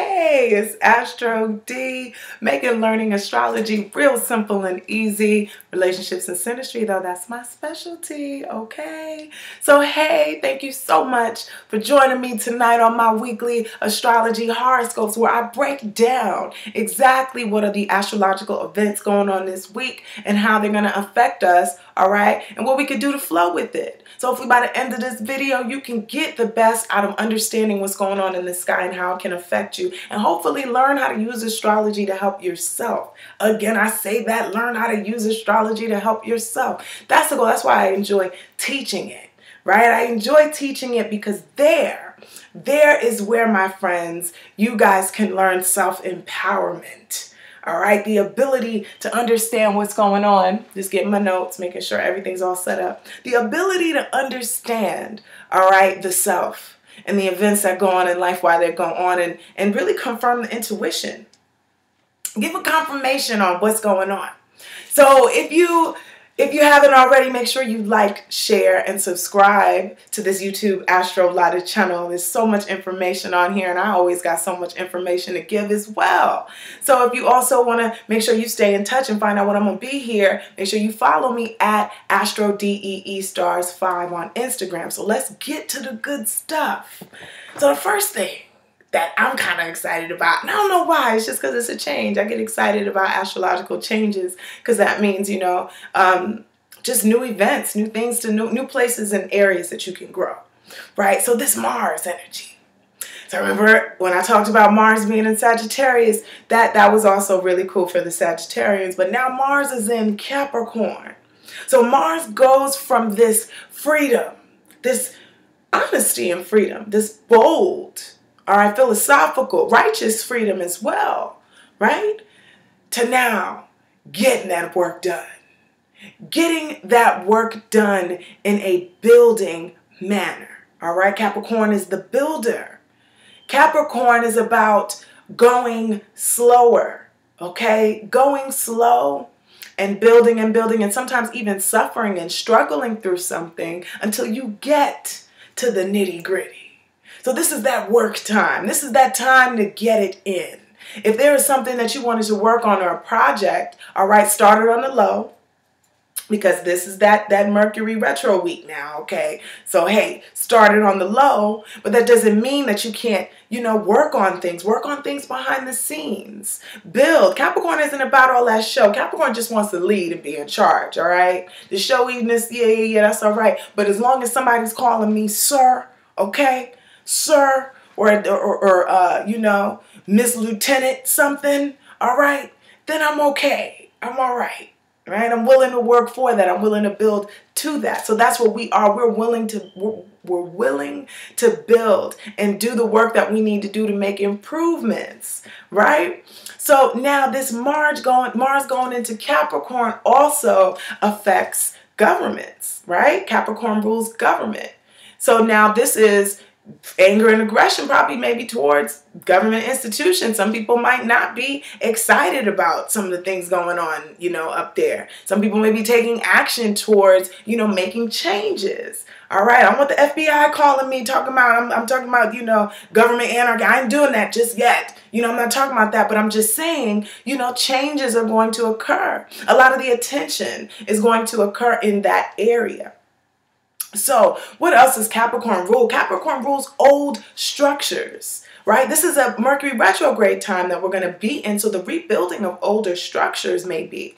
Hey, it's Astro D, making learning astrology real simple and easy. Relationships and synastry, though, that's my specialty, okay? So, hey, thank you so much for joining me tonight on my weekly astrology horoscopes where I break down exactly what are the astrological events going on this week and how they're going to affect us, all right? And what we can do to flow with it. So hopefully by the end of this video, you can get the best out of understanding what's going on in the sky and how it can affect you. And hopefully learn how to use astrology to help yourself. Again, I say that, learn how to use astrology to help yourself. That's the goal. That's why I enjoy teaching it, right? I enjoy teaching it because there is where, my friends, you guys can learn self-empowerment. All right, the ability to understand what's going on, just getting my notes, making sure everything's all set up. The ability to understand, all right, the self and the events that go on in life, why they're going on, and really confirm the intuition. Give a confirmation on what's going on. So if you haven't already, make sure you like, share, and subscribe to this YouTube Astrology channel. There's so much information on here, and I always got so much information to give as well. So if you also want to make sure you stay in touch and find out when I'm going to be here, make sure you follow me at AstroDeeStars5 on Instagram. So let's get to the good stuff. So the first thing that I'm kind of excited about, and I don't know why, it's just because it's a change. I get excited about astrological changes because that means, just new events, new things, to new places and areas that you can grow, right? So this Mars energy. So remember when I talked about Mars being in Sagittarius, that was also really cool for the Sagittarians, but now Mars is in Capricorn. So Mars goes from this freedom, this honesty and freedom, this bold, all right, philosophical, righteous freedom as well, right? To now getting that work done. Getting that work done in a building manner, all right? Capricorn is the builder. Capricorn is about going slower, okay? Going slow and building and sometimes even suffering and struggling through something until you get to the nitty-gritty. So this is that work time. This is that time to get it in. If there is something that you wanted to work on or a project, all right, start it on the low because this is that Mercury retro week now, okay? So, hey, start it on the low, but that doesn't mean that you can't, work on things. Work on things behind the scenes. Build. Capricorn isn't about all that show. Capricorn just wants to lead and be in charge, all right? The show-iness, yeah, that's all right. But as long as somebody's calling me sir, okay? Sir, or Miss Lieutenant something, all right, then I'm okay. I'm all right, right? I'm willing to work for that. I'm willing to build to that. So that's what we are. We're willing to build and do the work that we need to do to make improvements, right? So now this Mars going into Capricorn also affects governments, right? Capricorn rules government. So now this is anger and aggression probably maybe towards government institutions. Some people might not be excited about some of the things going on, up there. Some people may be taking action towards, making changes. All right, I want the FBI calling me, talking about, I'm talking about, government anarchy. I ain't doing that just yet. I'm not talking about that, but I'm just saying, changes are going to occur. A lot of the attention is going to occur in that area. So what else does Capricorn rule? Capricorn rules old structures, right? This is a Mercury retrograde time that we're going to be in. So the rebuilding of older structures maybe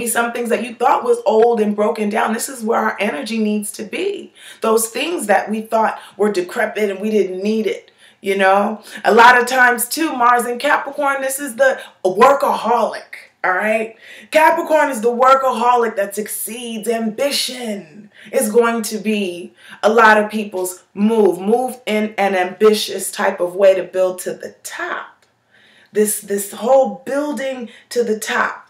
some things that you thought was old and broken down. This is where our energy needs to be. Those things that we thought were decrepit and we didn't need it. A lot of times too, Mars in Capricorn, this is the workaholic. All right. Capricorn is the workaholic that succeeds. Ambition is going to be a lot of people's move in an ambitious type of way to build to the top. This whole building to the top.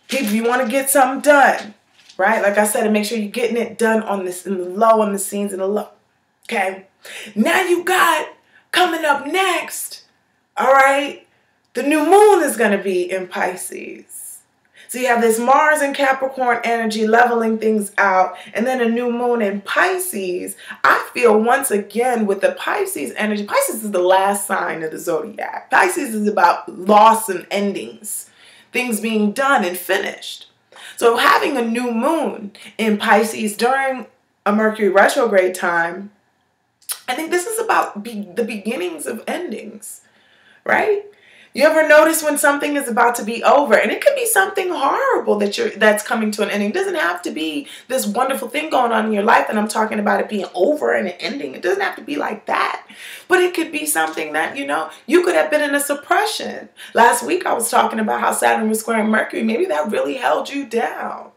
People, you want to get something done, right? Like I said, and make sure you're getting it done on this in the low, on the scenes in the low. Okay. Now you got coming up next. All right. The new moon is going to be in Pisces. So you have this Mars and Capricorn energy leveling things out, and then a new moon in Pisces. I feel once again with the Pisces energy, Pisces is the last sign of the zodiac. Pisces is about loss and endings, things being done and finished. So having a new moon in Pisces during a Mercury retrograde time, I think this is about the beginnings of endings, right? You ever notice when something is about to be over, and it could be something horrible that's coming to an ending. It doesn't have to be this wonderful thing going on in your life, and I'm talking about it being over and an ending. It doesn't have to be like that, but it could be something that, you could have been in a suppression. Last week I was talking about how Saturn was squaring Mercury. Maybe that really held you down,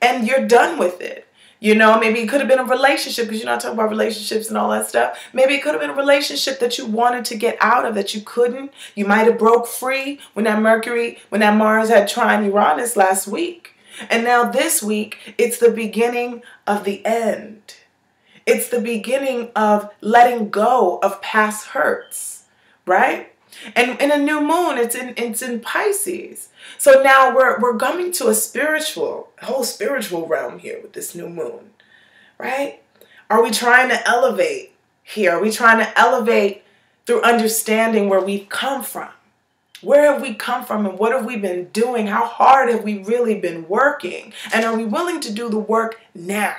and you're done with it. Maybe it could have been a relationship, because I talk about relationships and all that stuff. Maybe it could have been a relationship that you wanted to get out of that you couldn't. You might have broke free when that Mars had trine Uranus last week. And now this week, it's the beginning of the end. It's the beginning of letting go of past hurts, right? And in a new moon, it's in Pisces. So now we're coming to a whole spiritual realm here with this new moon, right? Are we trying to elevate here? Are we trying to elevate through understanding where we've come from? Where have we come from, and what have we been doing? How hard have we really been working? And are we willing to do the work now,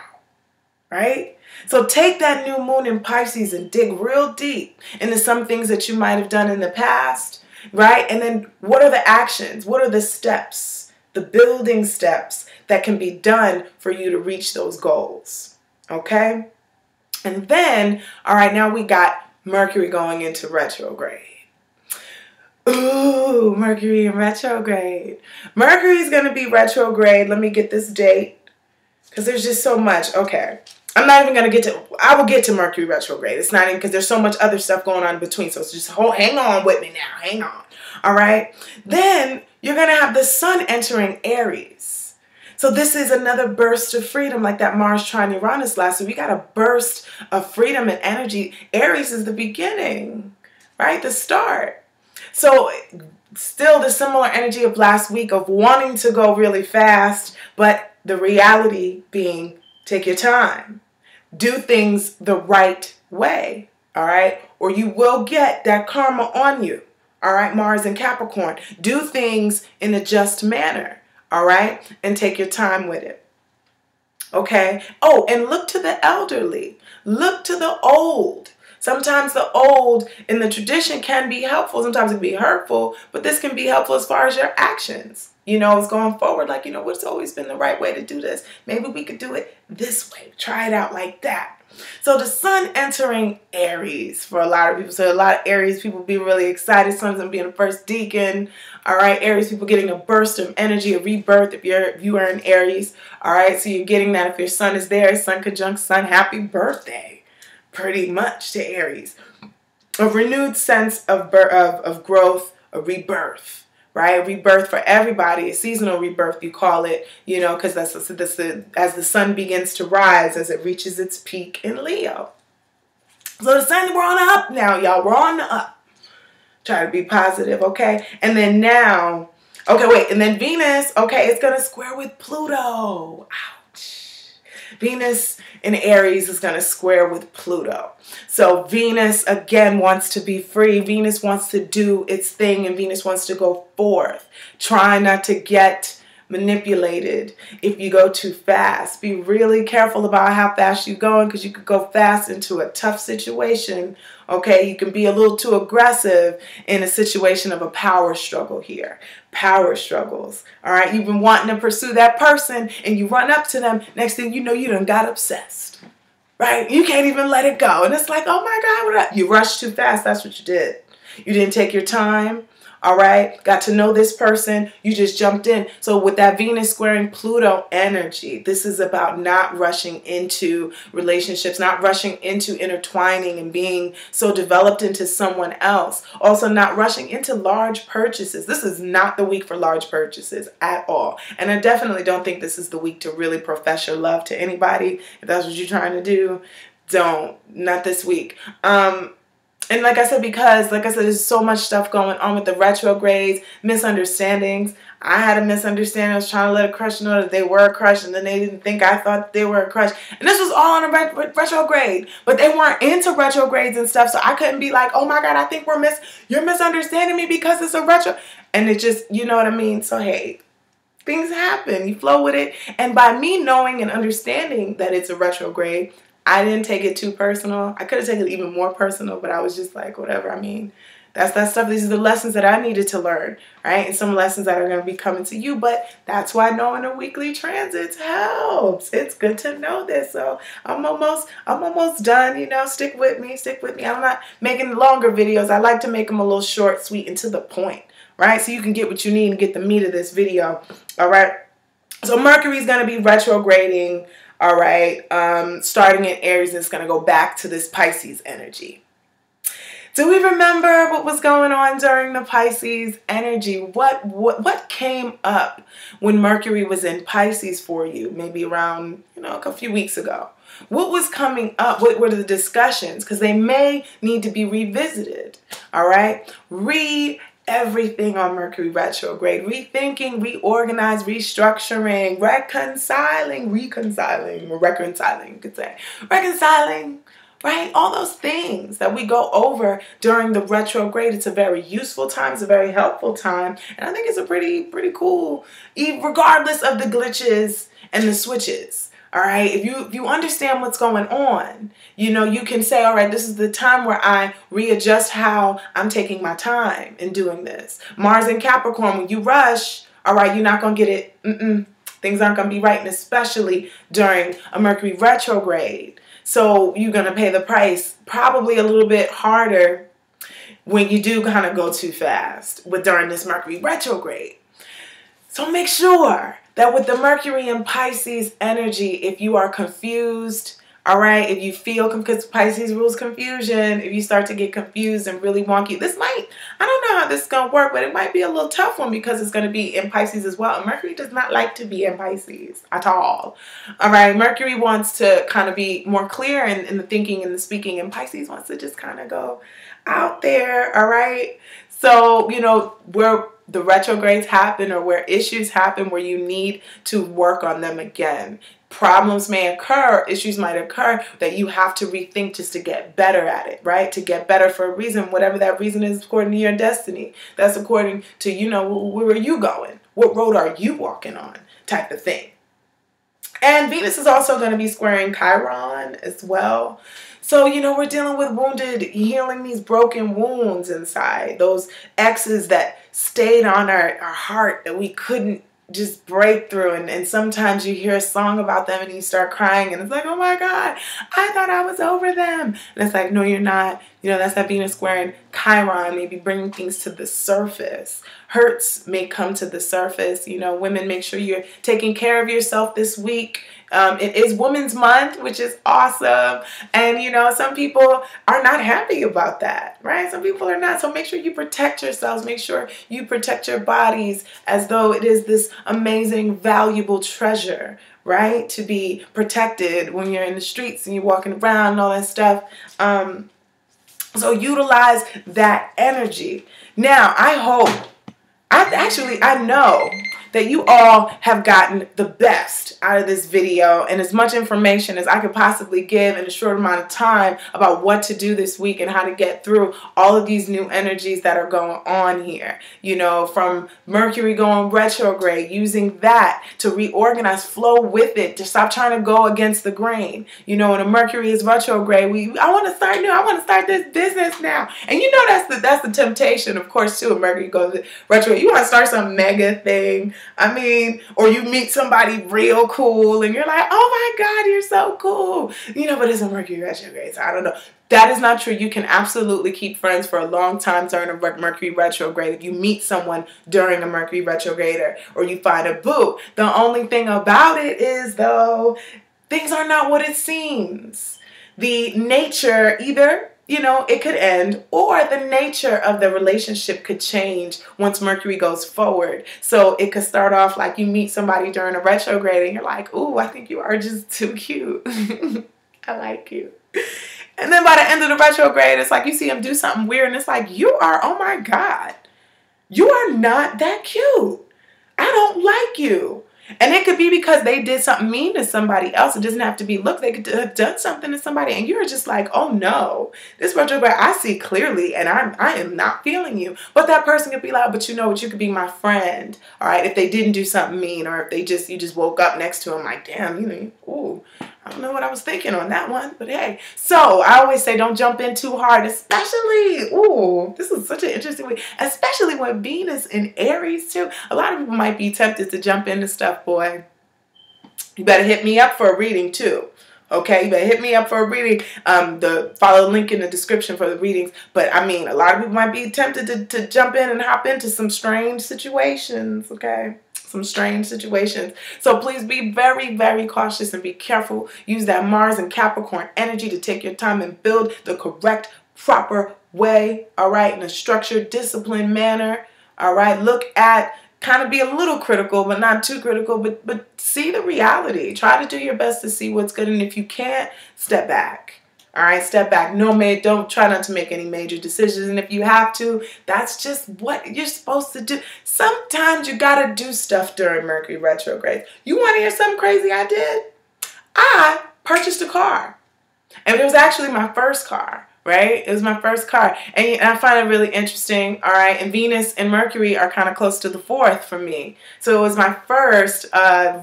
right? So take that new moon in Pisces and dig real deep into some things that you might have done in the past, right? And then what are the actions? What are the steps, the building steps that can be done for you to reach those goals, okay? And then, all right, now we got Mercury going into retrograde. Ooh, Mercury in retrograde. Mercury is going to be retrograde. Let me get this date, because there's just so much. Okay. I'm not even going to I will get to Mercury retrograde. It's not even, because there's so much other stuff going on in between. So it's just hang on with me now. Hang on. All right. Then you're going to have the sun entering Aries. So this is another burst of freedom, like that Mars trine Uranus last week. We got a burst of freedom and energy. Aries is the beginning, right? The start. So still the similar energy of last week of wanting to go really fast, but the reality being take your time. Do things the right way, all right? Or you will get that karma on you, all right? Mars and Capricorn. Do things in a just manner, all right? And take your time with it, okay? Oh, and look to the elderly. Look to the old. Sometimes the old in the tradition can be helpful. Sometimes it can be hurtful, but this can be helpful as far as your actions. It's going forward, like, what's always been the right way to do this. Maybe we could do it this way. Try it out like that. So the sun entering Aries for a lot of people. So a lot of Aries people be really excited. Sun's going to be in the first decan. All right, Aries people getting a burst of energy, a rebirth if you are in Aries. All right, so you're getting that if your sun is there, sun conjunct sun, happy birthday. Pretty much to Aries. A renewed sense of growth, a rebirth. Right? Rebirth for everybody, a seasonal rebirth, you call it, because that's as the sun begins to rise, as it reaches its peak in Leo. So the sun, we're on the up now, y'all. We're on the up. Try to be positive, okay? And then now, okay, wait, and then Venus, okay, it's going to square with Pluto. Ouch. Venus in Aries is going to square with Pluto. So Venus, again, wants to be free. Venus wants to do its thing, and Venus wants to go forth. Try not to get manipulated if you go too fast. Be really careful about how fast you're going, because you could go fast into a tough situation. Okay, you can be a little too aggressive in a situation of a power struggle here. Power struggles. All right, you've been wanting to pursue that person, and you run up to them. Next thing you know, you done got obsessed. Right? You can't even let it go. And it's like, oh my God, what up? You rushed too fast. That's what you did. You didn't take your time. All right. Got to know this person. You just jumped in. So with that Venus squaring Pluto energy, this is about not rushing into relationships, not rushing into intertwining and being so developed into someone else. Also not rushing into large purchases. This is not the week for large purchases at all. And I definitely don't think this is the week to really profess your love to anybody. If that's what you're trying to do, don't. Not this week. And like I said, because, like I said, there's so much stuff going on with the retrogrades, misunderstandings. I had a misunderstanding. I was trying to let a crush know that they were a crush, and then they didn't think I thought they were a crush. And this was all on a retrograde. But they weren't into retrogrades and stuff, so I couldn't be like, oh my God, I think you're misunderstanding me because it's a retro. And it just, you know what I mean? So, hey, things happen. You flow with it. And by me knowing and understanding that it's a retrograde, I didn't take it too personal. I could have taken it even more personal, but I was just like, whatever. I mean, that's that stuff. These are the lessons that I needed to learn, right? And some lessons that are going to be coming to you. But that's why knowing the weekly transits helps. It's good to know this. So I'm almost done. You know, stick with me. Stick with me. I'm not making longer videos. I like to make them a little short, sweet, and to the point, right? So you can get what you need and get the meat of this video. All right. So Mercury is going to be retrograding. All right, starting in Aries, and it's going to go back to this Pisces energy. Do we remember what was going on during the Pisces energy? What came up when Mercury was in Pisces for you? Maybe around, a few weeks ago. What was coming up? What were the discussions? Because they may need to be revisited. All right, everything on Mercury retrograde, rethinking, reorganize, restructuring, reconciling, you could say, reconciling, right? All those things that we go over during the retrograde. It's a very useful time. It's a very helpful time. And I think it's a pretty cool, regardless of the glitches and the switches. All right, if you understand what's going on, you can say, all right, this is the time where I readjust how I'm taking my time in doing this. Mars in Capricorn, when you rush, all right, you're not going to get it. Things aren't going to be right, and especially during a Mercury retrograde. So you're going to pay the price probably a little bit harder when you do kind of go too fast during this Mercury retrograde. So make sure that with the Mercury and Pisces energy, if you are confused, all right, if you feel, because Pisces rules confusion, if you start to get confused and really wonky, I don't know how this is going to work, but it might be a little tough one because it's going to be in Pisces as well. And Mercury does not like to be in Pisces at all. All right, Mercury wants to kind of be more clear in the thinking and the speaking, and Pisces wants to just kind of go out there, all right? So, where the retrogrades happen or where issues happen where you need to work on them again. Problems may occur, issues might occur that you have to rethink just to get better at it, right? To get better for a reason, whatever that reason is according to your destiny. That's according to, where are you going? What road are you walking on type of thing. And Venus is also going to be squaring Chiron as well. So, we're dealing with healing these broken wounds inside. Those X's that stayed on our heart that we couldn't just break through. And sometimes you hear a song about them and you start crying and it's like, oh my God, I thought I was over them. And it's like, no, you're not. That's that Venus squaring Chiron, maybe bringing things to the surface. Hurts may come to the surface. Women, make sure you're taking care of yourself this week. It is Women's Month, which is awesome. And, some people are not happy about that, right? Some people are not. So make sure you protect yourselves. Make sure you protect your bodies as though it is this amazing, valuable treasure, right? To be protected when you're in the streets and you're walking around and all that stuff. So utilize that energy. Now, I know that you all have gotten the best out of this video and as much information as I could possibly give in a short amount of time about what to do this week and how to get through all of these new energies that are going on here. From Mercury going retrograde, using that to reorganize, flow with it, to stop trying to go against the grain. When a Mercury is retrograde, I want to start new. I want to start this business now. And that's the temptation, of course, too. When Mercury goes retrograde, you want to start some mega thing. Or you meet somebody real cool and you're like, oh my God, you're so cool. But it's a Mercury retrograde, so I don't know. That is not true. You can absolutely keep friends for a long time during a Mercury retrograde if you meet someone during a Mercury retrograde or you find a boo. The only thing about it is, though, things are not what it seems. The nature either it could end, or the nature of the relationship could change once Mercury goes forward. So it could start off like you meet somebody during a retrograde and you're like, ooh, I think you are just too cute. I like you. And then by the end of the retrograde, it's like you see him do something weird and it's like, you are, oh my God, you are not that cute. I don't like you. And it could be because they did something mean to somebody else. It doesn't have to be, look, they could have done something to somebody and you're just like, oh no, this retrograde, I see clearly and I am not feeling you. But that person could be like, but you know what, you could be my friend. All right, if they didn't do something mean or if you just woke up next to them like, damn, you know, ooh, I don't know what I was thinking on that one, but hey. So I always say don't jump in too hard, especially, ooh, this is such an interesting week, especially with Venus in Aries too. A lot of people might be tempted to jump into stuff, boy. You better hit me up for a reading too. Okay, you better hit me up for a reading. Follow the link in the description for the readings. But I mean, a lot of people might be tempted to jump in and hop into some strange situations, okay? Some strange situations. So please be very, very cautious and be careful. Use that Mars and Capricorn energy to take your time and build the correct, proper way, all right, in a structured, disciplined manner, all right? Look at, kind of be a little critical, but not too critical, but see the reality. Try to do your best to see what's good, and if you can't, step back. All right, step back. Don't try not to make any major decisions. And if you have to, that's just what you're supposed to do. Sometimes you got to do stuff during Mercury retrograde. You want to hear something crazy I did? I purchased a car. And it was actually my first car, right? It was my first car. And I find it really interesting, all right? And Venus and Mercury are kind of close to the 4th for me. So it was my first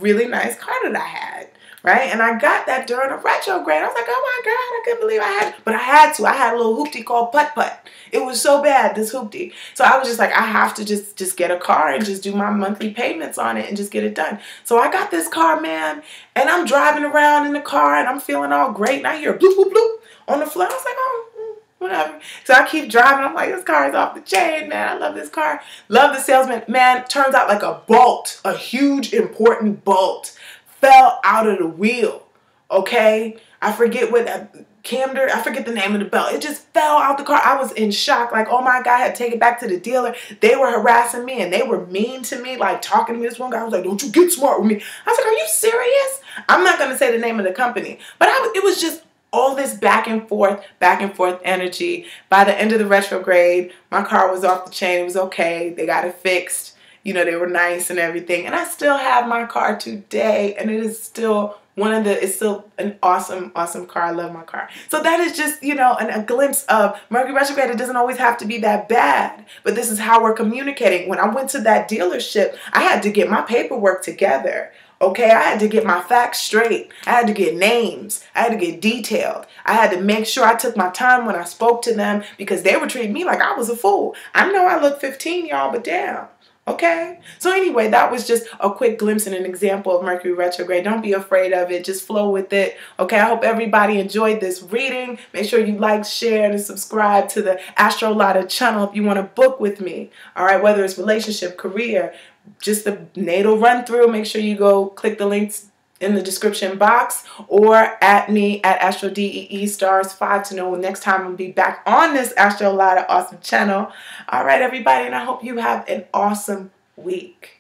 really nice car that I had. Right? And I got that during a retrograde. I was like, oh my God, I couldn't believe I had it. But I had to. I had a little hoopty called putt-putt. It was so bad, this hoopty. So I was just like, I have to just get a car and just do my monthly payments on it and just get it done. So I got this car, man, and I'm driving around in the car and I'm feeling all great. And I hear bloop, bloop, bloop on the floor. I was like, oh, whatever. So I keep driving. I'm like, this car is off the chain, man. I love this car. Love the salesman. Man, turns out like a bolt, a huge, important bolt, fell out of the wheel, okay? I forget what I forget the name of the belt. It just fell out the car. I was in shock, like, oh my God, I had to take it back to the dealer. They were harassing me and they were mean to me, like talking to me. This one guy was like, don't you get smart with me. I was like, are you serious? I'm not going to say the name of the company, but it was just all this back and forth energy. By the end of the retrograde, my car was off the chain. It was okay. They got it fixed. You know, they were nice and everything. And I still have my car today. And it is still it's still an awesome, awesome car. I love my car. So that is just, you know, a glimpse of Mercury retrograde. It doesn't always have to be that bad. But this is how we're communicating. When I went to that dealership, I had to get my paperwork together. Okay, I had to get my facts straight. I had to get names. I had to get detailed. I had to make sure I took my time when I spoke to them because they were treating me like I was a fool. I know I look 15, y'all, but damn. Okay, so anyway, that was just a quick glimpse and an example of Mercury retrograde. Don't be afraid of it. Just flow with it. Okay, I hope everybody enjoyed this reading. Make sure you like, share, and subscribe to the Astrology channel if you want to book with me. All right, whether it's relationship, career, just the natal run through. Make sure you go click the links in the description box or at me at AstroDEE *5 to know when next time I'll be back on this Astrology awesome channel. All right, everybody, and I hope you have an awesome week.